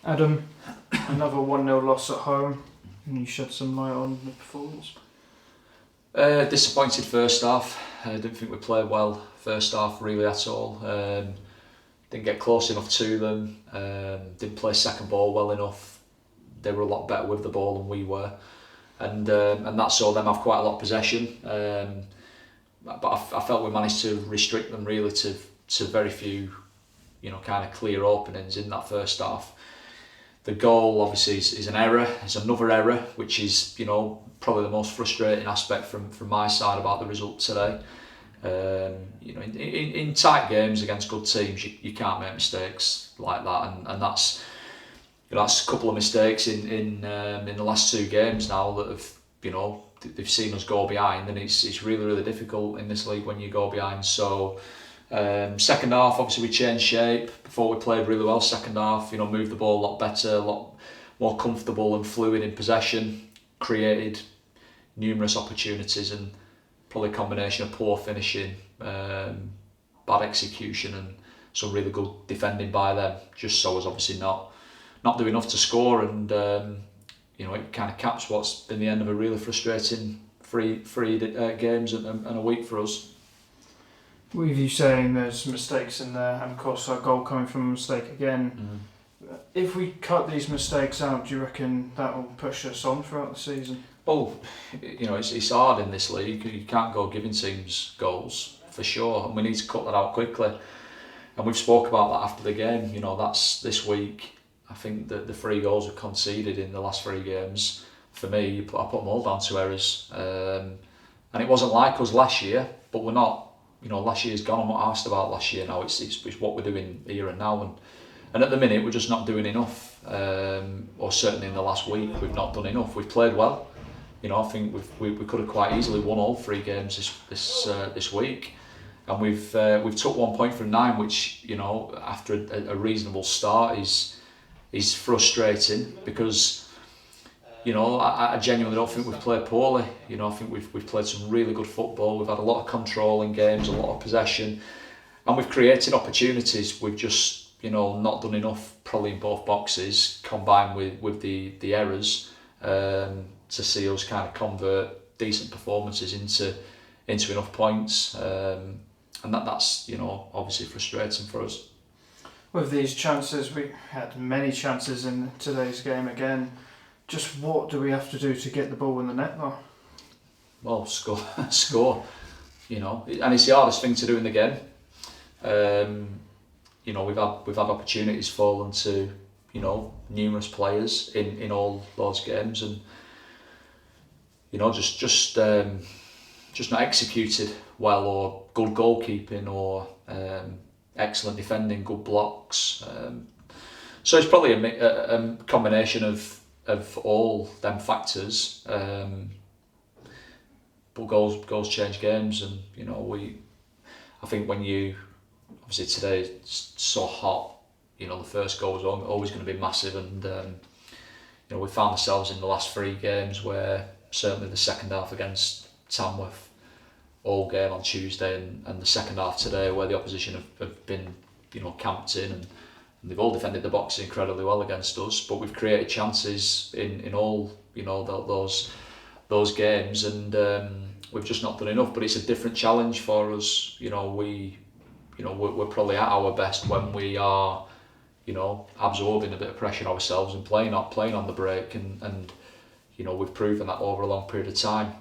Adam, another 1-0 loss at home. Can you shed some light on the performance? Disappointed first half. I didn't think we played well first half really at all. Didn't get close enough to them. Didn't play second ball well enough. They were a lot better with the ball than we were, and that saw them have quite a lot of possession. But I felt we managed to restrict them really to very few, kind of clear openings in that first half. The goal obviously is an error. It's another error, which is probably the most frustrating aspect from my side about the result today. In tight games against good teams, you can't make mistakes like that, and that's a couple of mistakes in the last two games now that have they've seen us go behind, and it's really difficult in this league when you go behind. So second half, obviously we changed shape. Before we played really well second half, moved the ball a lot better, a lot more comfortable and fluid in possession, created numerous opportunities, and probably a combination of poor finishing, bad execution and some really good defending by them just so as obviously not do enough to score, and it kind of caps what's been the end of a really frustrating three games and a week for us. With you saying there's mistakes in there, and of course our goal coming from a mistake again. If we cut these mistakes out, do you reckon that will push us on throughout the season? Well, it's hard in this league. You can't go giving teams goals for sure, and we need to cut that out quickly. And we've spoke about that after the game. That's this week. I think that the 3 goals we've conceded in the last 3 games, for me, I put them all down to errors. And it wasn't like us last year, but we're not. Last year's gone. I'm not asked about last year now. It's what we're doing here and now, and at the minute we're just not doing enough. Or certainly in the last week we've not done enough. We've played well. I think we could have quite easily won all 3 games this week, and we've took 1 point from 9, which after a reasonable start is frustrating because I genuinely don't think we've played poorly. I think we've played some really good football. We've had a lot of control in games, a lot of possession, and we've created opportunities. We've just not done enough probably in both boxes, combined with the errors, to see us kind of convert decent performances into enough points, and that's obviously frustrating for us. With these chances, we had many chances in today's game again. Just what do we have to do to get the ball in the net though? Well, score, and it's the hardest thing to do in the game. We've had opportunities fallen to numerous players in all those games, and just not executed well, or good goalkeeping, or excellent defending, good blocks. So it's probably a combination of all them factors. But goals change games, and I think when obviously today it's so hot, the first goal was always going to be massive, and we found ourselves in the last 3 games where certainly the second half against Tamworth, all game on Tuesday, and the second half today, where the opposition have been camped in, and they've all defended the box incredibly well against us, but we've created chances in all those games, and we've just not done enough. But it's a different challenge for us. We're probably at our best when we are absorbing a bit of pressure ourselves and playing on the break, and we've proven that over a long period of time.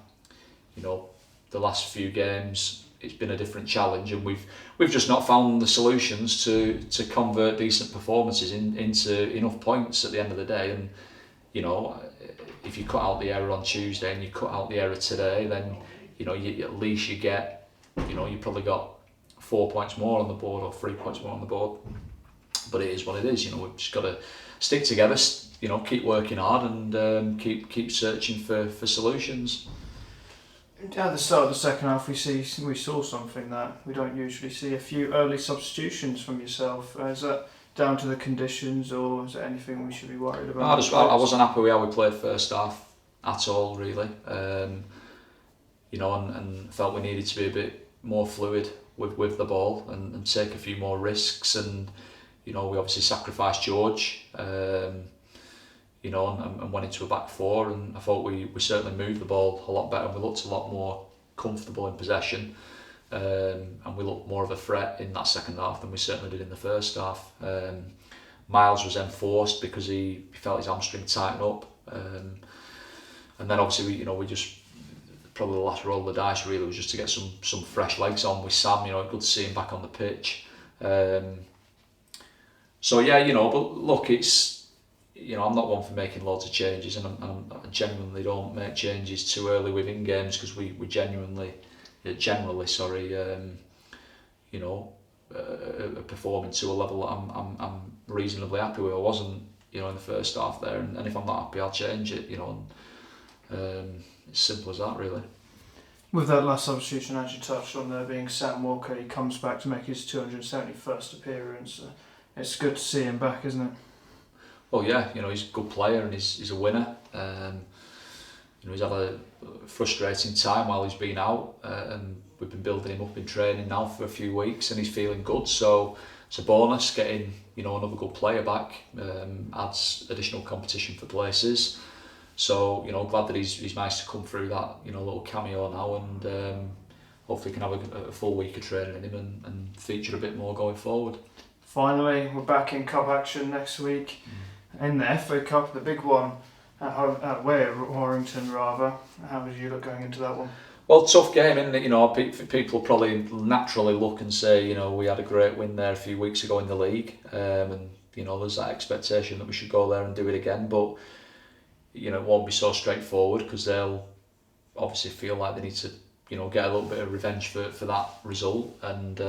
The last few games it's been a different challenge, and we've just not found the solutions to convert decent performances into enough points at the end of the day. And if you cut out the error on Tuesday and you cut out the error today, then at least you get you probably got 4 points more on the board, or 3 points more on the board. But it is what it is. We've just got to stick together, keep working hard, and keep searching for solutions. At the start of the second half, we saw something that we don't usually see: a few early substitutions from yourself. Is that down to the conditions, or is there anything we should be worried about? I wasn't happy with how we played first half at all, really. And felt we needed to be a bit more fluid with the ball, and take a few more risks, and you know, we obviously sacrificed George, you know, and went into a back four, and I thought we certainly moved the ball a lot better, and we looked a lot more comfortable in possession, and we looked more of a threat in that second half than we certainly did in the first half. Miles was enforced because he felt his hamstring tighten up, and then obviously we just probably the last roll of the dice really was just to get some fresh legs on with Sam. You know, good to see him back on the pitch. So yeah, you know, but look, it's, you know, I'm not one for making loads of changes, and I genuinely don't make changes too early within games, because we generally, you know, performing to a level that I'm reasonably happy with. I wasn't, you know, in the first half there, and if I'm not happy, I'll change it, you know. It's simple as that, really. With that last substitution, as you touched on there, being Sam Walker, he comes back to make his 271st appearance. It's good to see him back, isn't it? Well, yeah, you know, he's a good player, and he's a winner. You know, he's had a frustrating time while he's been out, and we've been building him up in training now for a few weeks, and he's feeling good. So it's a bonus getting, you know, another good player back. Adds additional competition for places. So, you know, glad that he's managed to come through that, you know, little cameo now, and hopefully can have a full week of training in him and feature a bit more going forward. Finally, we're back in cup action next week, in the FA Cup, the big one, at Warrington rather. How did you look going into that one? Well, tough game, isn't it? You know, people probably naturally look and say, you know, we had a great win there a few weeks ago in the league, and you know, there's that expectation that we should go there and do it again, but you know, it won't be so straightforward, because they'll obviously feel like they need to, you know, get a little bit of revenge for that result, and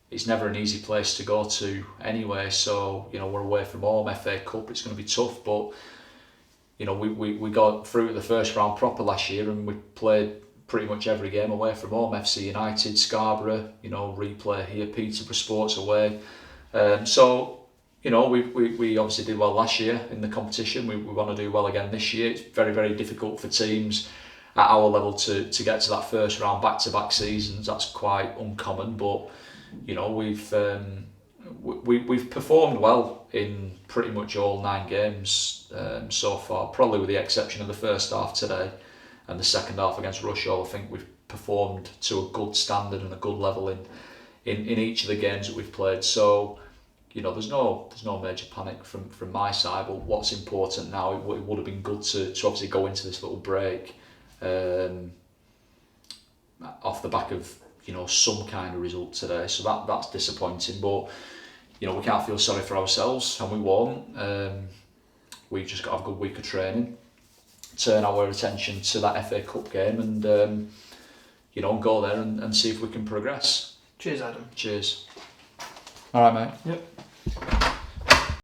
it's never an easy place to go to anyway. So, you know, we're away from home, FA Cup, it's going to be tough, but you know, we got through to the first round proper last year, and we played pretty much every game away from home. FC United, Scarborough, you know, replay here, Peterborough Sports away. So, you know, we obviously did well last year in the competition. We want to do well again this year. It's very, very difficult for teams at our level to get to that first round back-to-back seasons. That's quite uncommon, but you know, we've performed well in pretty much all 9 games so far, probably with the exception of the first half today and the second half against Rushall. I think we've performed to a good standard and a good level in each of the games that we've played. So, you know, there's no major panic from my side, but what's important now, it would have been good to obviously go into this little break off the back of, you know, some kind of result today. So that's disappointing, but you know, we can't feel sorry for ourselves, and we won't. We've just got to have a good week of training, turn our attention to that FA Cup game, and you know, go there and see if we can progress. Cheers, Adam. Cheers. All right, mate. Yep.